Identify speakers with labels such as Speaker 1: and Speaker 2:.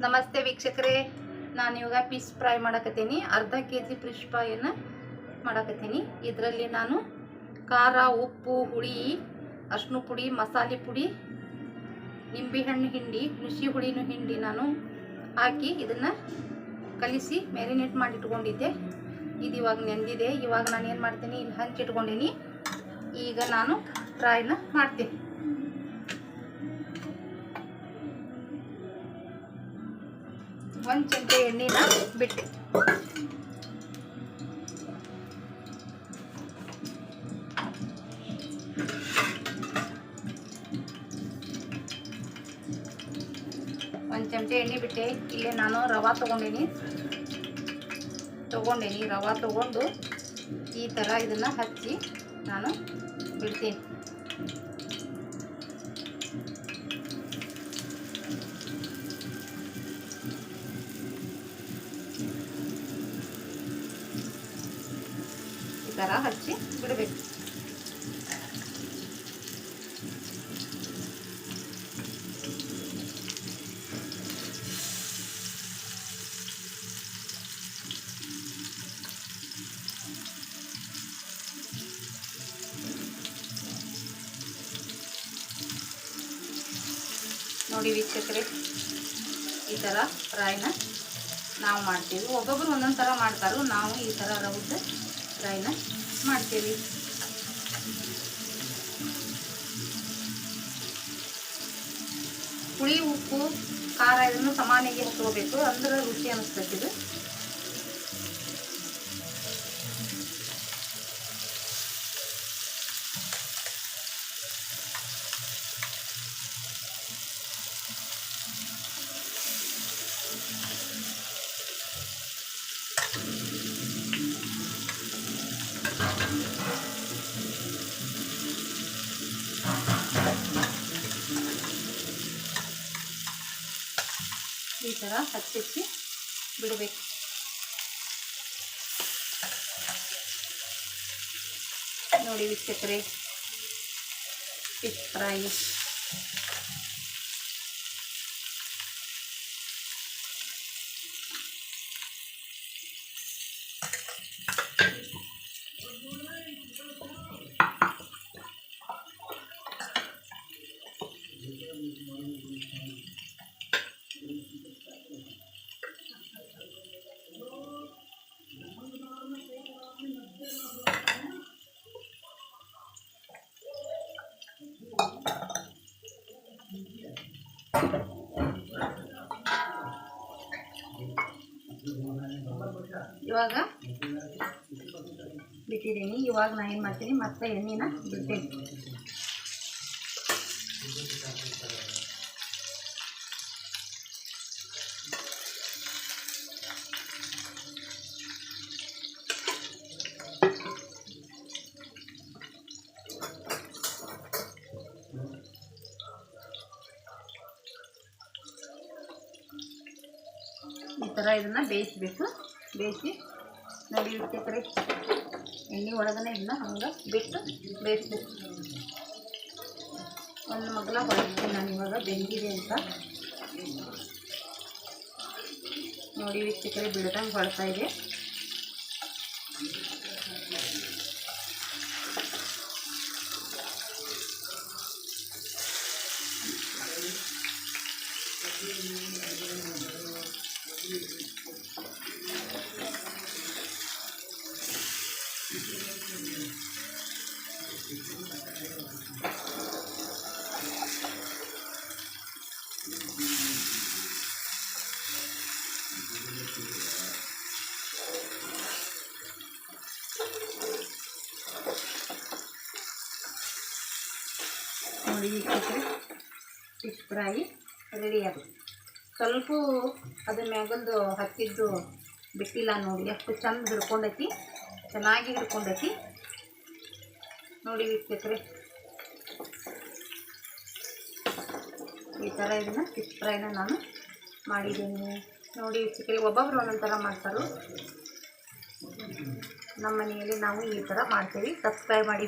Speaker 1: ನಮಸ್ತೆ ವೀಕ್ಷಕರೇ, ನಾನು ಇವಾಗ ಫಿಶ್ ಫ್ರೈ ಮಾಡಕತ್ತೀನಿ. ಅರ್ಧ ಕೆಜಿ ಫಿಶ್ ಫ್ರೈಯನ್ನು ಮಾಡಕತ್ತೀನಿ. ಇದರಲ್ಲಿ ನಾನು ಖಾರ, ಉಪ್ಪು, ಹುಳಿ, ಅರಿಶಿನ ಪುಡಿ, ಮಸಾಲೆ ಪುಡಿ, ನಿಂಬೆಹಣ್ಣು ಹಿಂಡಿ, ಹುಣಸೆ ಹುಳಿನೂ ಹಿಂಡಿ ನಾನು ಹಾಕಿ ಇದನ್ನು ಕಲಿಸಿ ಮ್ಯಾರಿನೇಟ್ ಮಾಡಿ ಇಟ್ಕೊಂಡಿದ್ದೆ. ಇದು ಇವಾಗ ನೆಂದಿದೆ. ಇವಾಗ ನಾನು ಏನು ಮಾಡ್ತೀನಿ, ಇಲ್ಲಿ ಹಂಚಿಟ್ಕೊಂಡೀನಿ. ಈಗ ನಾನು ಫ್ರೈನ ಮಾಡ್ತೀನಿ. ಒಂದು ಚಮಚೆ ಎಣ್ಣೆನ ಬಿಟ್ಟು ಇಲ್ಲೇ ನಾನು ರವೆ ತೊಗೊಂಡು ರವೆ ತೊಗೊಂಡು ಈ ಥರ ಇದನ್ನು ಹಚ್ಚಿ ನಾನು ಬಿಡ್ತೀನಿ. ಈ ಥರ ಹಚ್ಚಿ ಬಿಡಬೇಕು. ನೋಡಿ ವೀಕ್ಷಕರೇ, ಈ ಥರ ಫ್ರೈನ ನಾವು ಮಾಡ್ತೀವಿ. ಒಬ್ಬೊಬ್ಬರು ಒಂದೊಂದು ಥರ ಮಾಡ್ತಾರೆ. ನಾವು ಈ ಥರ ರೌಂಡ್ ಫ್ರೈನ ಮಾಡ್ತೀವಿ. ಹುಳಿ, ಉಪ್ಪು, ಖಾರ ಇದನ್ನು ಸಮಾನಿಗೆ ಹಾಕೋಬೇಕು, ಅಂದ್ರೆ ರುಚಿ ಅನ್ನಿಸ್ತೈತಿದು. ಈ ಥರ ಹಚ್ಚಿ ಬಿಡಬೇಕು. ನೋಡಿ ವೀಕ್ಷಕರೇ, ಫಿಶ್ ಫ್ರೈ ಇವಾಗ ಬಿಟ್ಟಿದ್ದೀನಿ. ಇವಾಗ ನಾನು ಏನು ಮಾಡ್ತೀನಿ, ಮತ್ತೆ ಎಣ್ಣೆನ ಬಿಡ್ತೀನಿ. ಈ ಥರ ಇದನ್ನು ಬೇಯಿಸಬೇಕು. ಬೇಯಿಸಿ ನೋಡಿ ವೀಕ್ಷಕರೇ, ಎಣ್ಣೆ ಒಳಗನೆ ಇದನ್ನ ಹಂಗೆ ಬಿಟ್ಟು ಬೇಯಿಸ್ಬೇಕು. ಒಂದು ಮಗ್ಲ ಹೊರಡ್ತೀನಿ ನಾನು ಇವಾಗ, ಬೆಂದಿದೆ ಅಂತ. ನೋಡಿ ವೀಕ್ಷಕರೇ, ಬಿಡ್ದಂಗೆ ಹೊಡ್ತಾ ಇದೆ. ನೋಡಿ ವೀಕ್ಷಕರೇ, ಫಿಶ್ ಫ್ರೈ ರೆಡಿ ಆಗುತ್ತೆ. ಸ್ವಲ್ಪ ಅದ್ರ ಮ್ಯಾಗಂದು ಹತ್ತಿದ್ದು ಬಿಟ್ಟಿಲ್ಲ. ನೋಡಿ ಎಷ್ಟು ಚಂದ ಹಿಡ್ಕೊಂಡೈತಿ, ಚೆನ್ನಾಗಿ ಹಿಡ್ಕೊಂಡೈತಿ. ನೋಡಿ ವೀಕ್ಷಕರೇ, ಈ ಥರ ಇದನ್ನು ಫಿಶ್ ಫ್ರೈನ ನಾನು ಮಾಡಿದ್ದೀನಿ. ನೋಡಿ ವೀಕ್ಷಕರೇ, ಒಬ್ಬೊಬ್ರು ಒಂದೊಂದು ಥರ ಮಾಡ್ತಾರೆ. ನಮ್ಮ ಮನೆಯಲ್ಲಿ ನಾವು ಈ ಥರ ಮಾಡ್ತೀವಿ. ಸಬ್ಸ್ಕ್ರೈಬ್ ಮಾಡಿ.